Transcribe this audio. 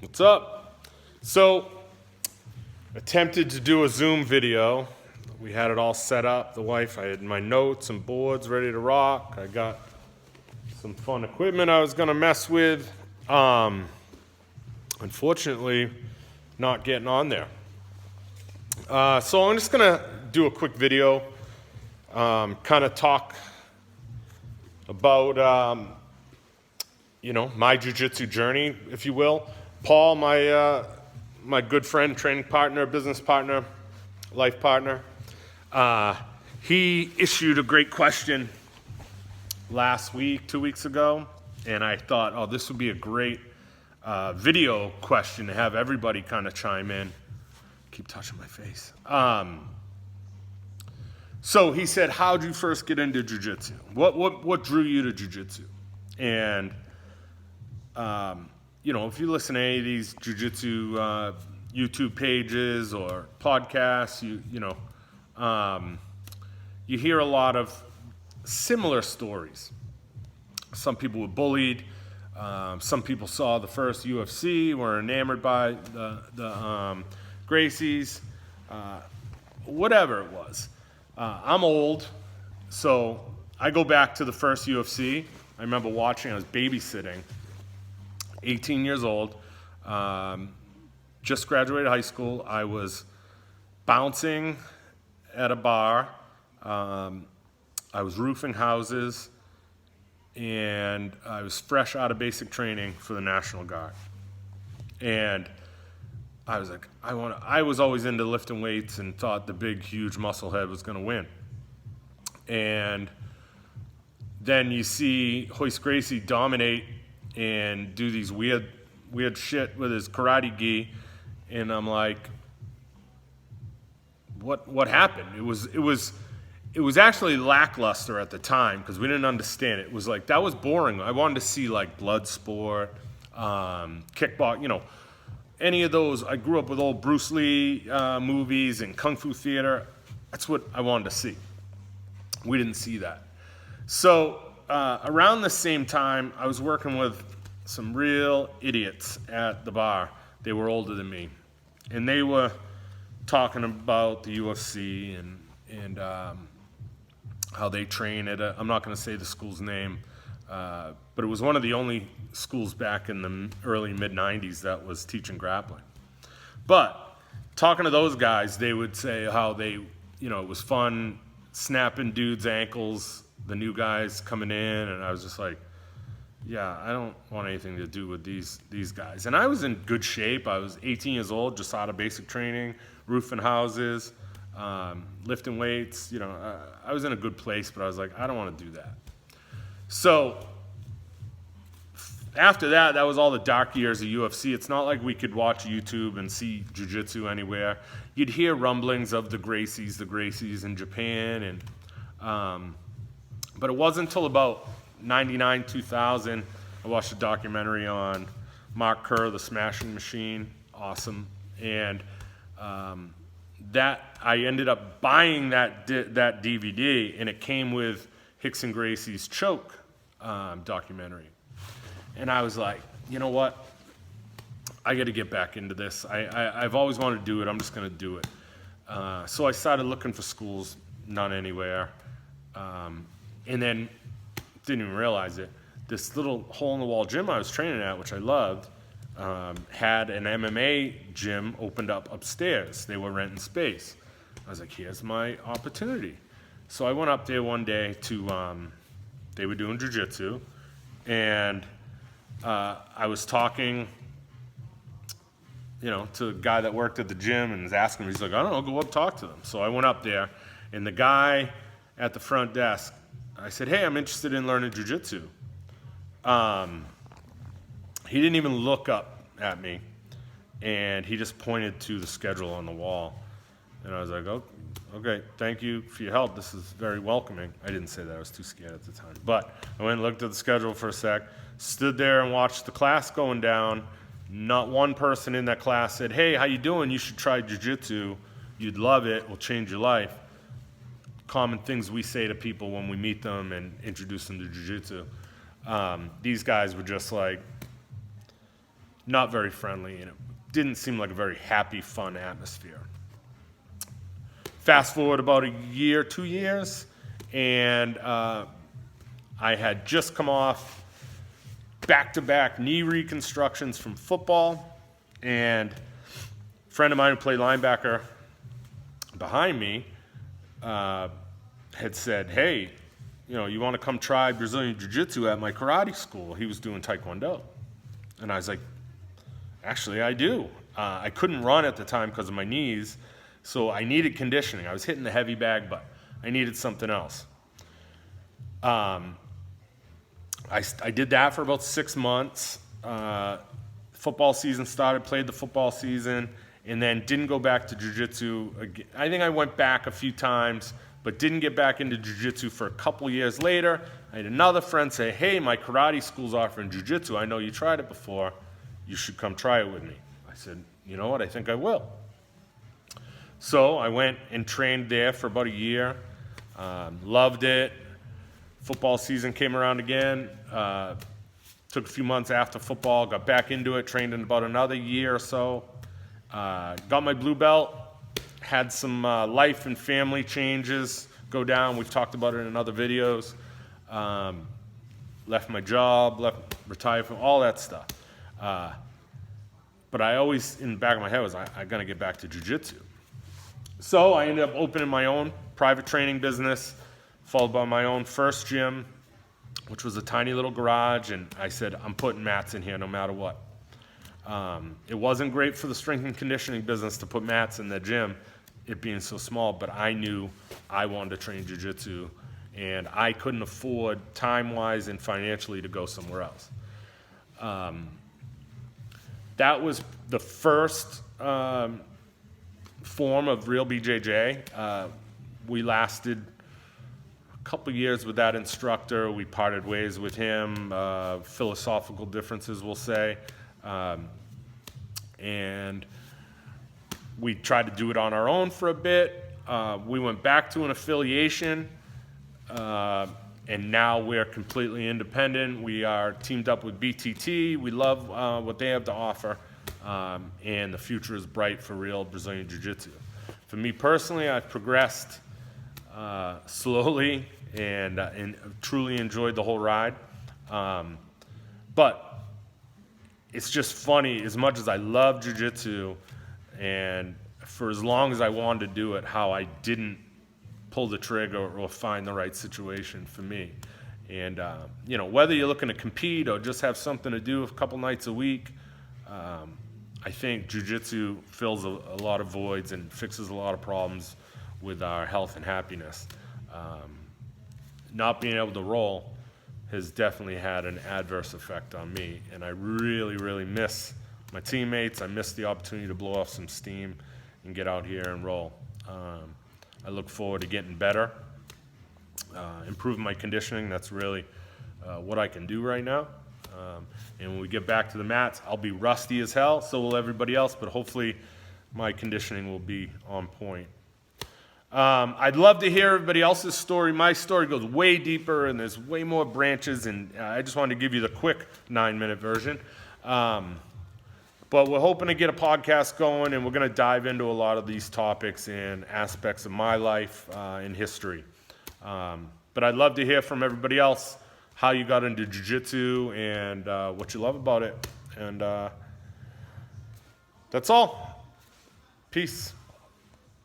What's up? So, attempted to do a Zoom video. We had it all set up. I had my notes and boards ready to rock. I got some fun equipment I was going to mess with. Unfortunately, not getting on there. So I'm just going to do a quick video, kind of talk about, my jiu-jitsu journey, if you will. Paul, my good friend, training partner, business partner, life partner, he issued a great question last week, 2 weeks ago, and I thought, oh, this would be a great video question to have everybody kind of chime in. Keep touching my face. So he said, how'd you first get into jiu-jitsu? What drew you to jiu-jitsu? And if you listen to any of these jiu-jitsu YouTube pages or podcasts, you hear a lot of similar stories. Some people were bullied. Some people saw the first UFC, were enamored by the Gracies, whatever it was. I'm old, so I go back to the first UFC. I remember watching, I was babysitting, 18 years old, just graduated high school. I was bouncing at a bar. I was roofing houses, and I was fresh out of basic training for the National Guard. And I was like, I was always into lifting weights and thought the big, huge muscle head was going to win. And then you see Royce Gracie dominate and do these weird shit with his karate gi, and I'm like, what happened? It was actually lackluster at the time because we didn't understand it. It was like, that was boring. I wanted to see like blood sport, kickbox, any of those. I grew up with old Bruce Lee movies and Kung Fu theater. That's what I wanted to see. We didn't see that. So around the same time, I was working with some real idiots at the bar. They were older than me. And they were talking about the UFC and how they train at I'm not going to say the school's name, but it was one of the only schools back in the early mid-90s that was teaching grappling. But talking to those guys, they would say how they, it was fun snapping dudes' ankles, the new guys coming in, and I was just like, yeah, I don't want anything to do with these guys. And I was in good shape. I was 18 years old, just out of basic training, roofing houses, lifting weights. I was in a good place, but I was like, I don't want to do that. So after that was all the dark years of UFC. It's not like we could watch YouTube and see jiu-jitsu anywhere. You'd hear rumblings of the Gracies in Japan, and but it wasn't until about 99, 2000, I watched a documentary on Mark Kerr, the Smashing Machine. Awesome. And that I ended up buying that DVD, and it came with Rickson Gracie's Choke documentary. And I was like, you know what? I got to get back into this. I've always wanted to do it. I'm just going to do it. So I started looking for schools, none anywhere. And then didn't even realize it. This little hole-in-the-wall gym I was training at, which I loved, had an MMA gym opened up upstairs. They were renting space. I was like, here's my opportunity. So I went up there one day to, they were doing jiu-jitsu, and I was talking, to the guy that worked at the gym and was asking him. He's like, I don't know, go up talk to them. So I went up there, and the guy at the front desk, I said, hey, I'm interested in learning jiu-jitsu. He didn't even look up at me, and he just pointed to the schedule on the wall. And I was like, oh, okay, thank you for your help. This is very welcoming. I didn't say that. I was too scared at the time. But I went and looked at the schedule for a sec, stood there and watched the class going down. Not one person in that class said, hey, how you doing? You should try jiu-jitsu. You'd love it. It will change your life. Common things we say to people when we meet them and introduce them to jiu-jitsu. These guys were just like, not very friendly, and it didn't seem like a very happy, fun atmosphere. Fast forward about a year, 2 years, and I had just come off back-to-back knee reconstructions from football, and a friend of mine who played linebacker behind me had said, hey, you want to come try Brazilian Jiu-Jitsu at my karate school? He was doing Taekwondo. And I was like, actually, I do. I couldn't run at the time because of my knees, so I needed conditioning. I was hitting the heavy bag, but I needed something else. I did that for about 6 months. Football season started, played the football season, and then didn't go back to jiu-jitsu again. I think I went back a few times, but didn't get back into jiu-jitsu for a couple years later. I had another friend say, hey, my karate school's offering jiu-jitsu. I know you tried it before. You should come try it with me. I said, you know what, I think I will. So I went and trained there for about a year. Loved it. Football season came around again. Took a few months after football, got back into it, trained in about another year or so. Got my blue belt, had some life and family changes go down. We've talked about it in other videos. Left my job, retired from all that stuff. But I always, in the back of my head, was I'm going to get back to jiu-jitsu. So I ended up opening my own private training business, followed by my own first gym, which was a tiny little garage, and I said, I'm putting mats in here no matter what. It wasn't great for the strength and conditioning business to put mats in the gym, it being so small, but I knew I wanted to train jiu-jitsu, and I couldn't afford time-wise and financially to go somewhere else. That was the first form of real BJJ. We lasted a couple years with that instructor. We parted ways with him, philosophical differences, we'll say. And we tried to do it on our own for a bit. We went back to an affiliation, and now we're completely independent. We are teamed up with BTT. We love what they have to offer, and the future is bright for real Brazilian Jiu-Jitsu. For me personally, I've progressed slowly and truly enjoyed the whole ride. But it's just funny, as much as I love jiu-jitsu, and for as long as I wanted to do it, how I didn't pull the trigger or find the right situation for me. And whether you're looking to compete or just have something to do a couple nights a week, I think jiu-jitsu fills a lot of voids and fixes a lot of problems with our health and happiness. Not being able to roll has definitely had an adverse effect on me, and I really, really miss my teammates. I miss the opportunity to blow off some steam and get out here and roll. I look forward to getting better, improving my conditioning. That's really what I can do right now. And when we get back to the mats, I'll be rusty as hell, so will everybody else, but hopefully my conditioning will be on point. I'd love to hear everybody else's story. My story goes way deeper, and there's way more branches, and I just wanted to give you the quick 9-minute version. But we're hoping to get a podcast going, and we're going to dive into a lot of these topics and aspects of my life and history. But I'd love to hear from everybody else how you got into jiu-jitsu and what you love about it. And that's all. Peace.